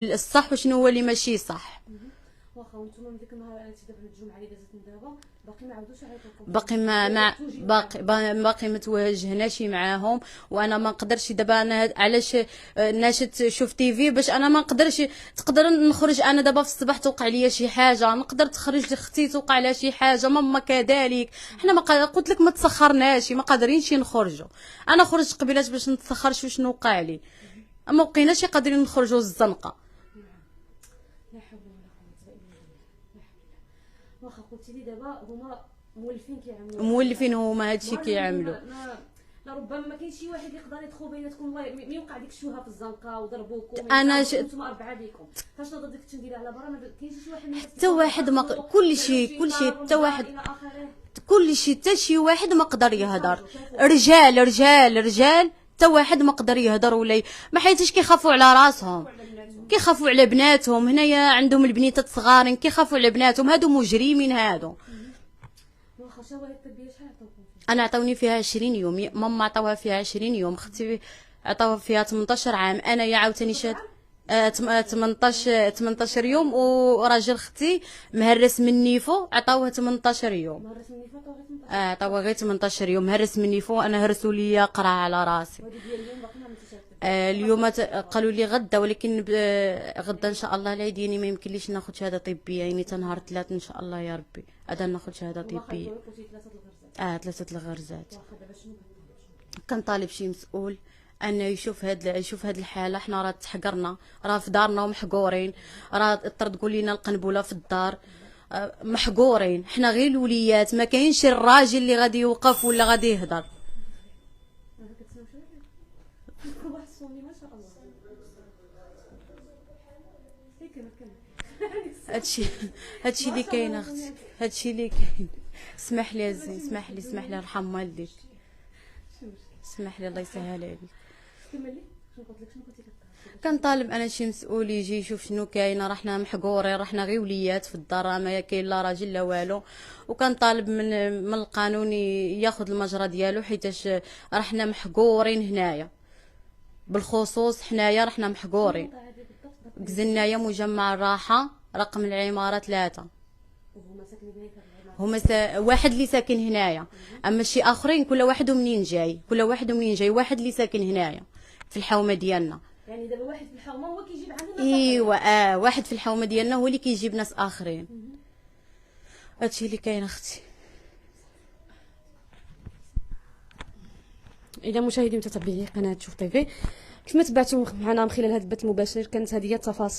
الصح وشنو هو اللي ماشي صح. واخا وانتم من ديك النهار انت دابا الجمعه اللي دازت من دابا باقي ما عاودوش يعيطوكم؟ باقي باقي ما تواجهناش معاهم. وانا ما نقدرش دابا، انا علاش الناس تشوف تيفي باش انا ما نقدرش. تقدر نخرج انا دابا في الصباح توقع ليا شي حاجه، نقدر تخرج لاختي توقع لها شي حاجه، ماما كذلك. حنا ما قلت لك ما تسخرناش، ما قادرينش نخرجوا. انا خرجت قبيلات باش نتسخر شنو وقع لي، ما بقيناش قادرين نخرجوا الزنقه. لا حول ولا قوه الا بالله. لا حول. واخا قلتي لي دابا هما مولفين كيعملوا، مولفين هما هادشي كيعملوا. ربما ما كاين شي واحد يقدر يدخل بيناتكم، الله ما يوقع ديك الشوهه في الزنقه وضربوكم. انا انتم اربعه بكم فاش نضرب ديك التنديره على برا، ما كاينش شي واحد حتى واحد ما كل شيء حتى واحد كل شيء حتى شي واحد ما قدر يهضر. رجال حتى واحد ما قدر يهضر ولا ما حيتاش كيخافوا على راسهم، كيخافوا على بناتهم. هنايا عندهم البنيتات صغارين كيخافوا على بناتهم. هادو مجرمين هادو. واخا شواهد طبيه شحال عطاوكم؟ انا عطاوني فيها 20 يوم، ماما عطاوها فيها 20 يوم، اختي عطاوها فيها 18 عام، انا يا عاوتاني شاد 18 يوم. وراجل اختي مهرس من نيفو عطاوها 18 يوم. مهرس من نيفو عطاوها غير 18 يوم. مهرس من نيفو انا هرسوا لي قرع على راسي. وهذه ديال اليوم باقي ما عملتيش؟ اليوم قالوا لي غدا، ولكن غدا ان شاء الله العيد يعني ما يمكنليش ناخذ شهاده طبيه، يعني تنهار 3 ان شاء الله يا ربي غدا ناخذ شهاده طبيه. 3 الغرزات. كنطالب شي مسؤول انه يشوف هاد الحاله. حنا راه تحقرنا، راه في دارنا ومحقورين، راه تردقوا لينا القنبله في الدار، محقورين. حنا غير الوليات، ما كاينش الراجل اللي غادي يوقف ولا غادي يهضر. هادشي اللي كاين اختي، هادشي اللي كاين. اسمح لي زين، اسمح لي ارحم والديك، اسمح لي الله يسهل عليك. كملي شنو قلت لك؟ شنو قلتي لك؟ كنطالب انا شي مسؤول يجي يشوف شنو كاين. راه حنا محقورين، راه حنا غير وليات في الدار، ما كاين لا راجل لا والو. وكنطالب من القانون ياخذ المجرى ديالو، حيتاش راه حنا محقورين هنايا بالخصوص. حنايا راه حنا محقورين. قزلنايا مجمع الراحه رقم العماره 3. وهما ساكنين هناك؟ واحد اللي ساكن هنايا، اما شي اخرين كل واحد منين جاي، واحد اللي ساكن هنايا في الحومه ديالنا. يعني دابا واحد في الحومه هو كيجيب عندنا ناس؟ ايوا واحد في الحومه ديالنا هو اللي كيجيب ناس اخرين. هادشي اللي كاين اختي. اذا مشاهدي متتبعي قناه شوف تيفي، كما تبعتوا معنا من خلال هذا البث المباشر، كانت هذه التفاصيل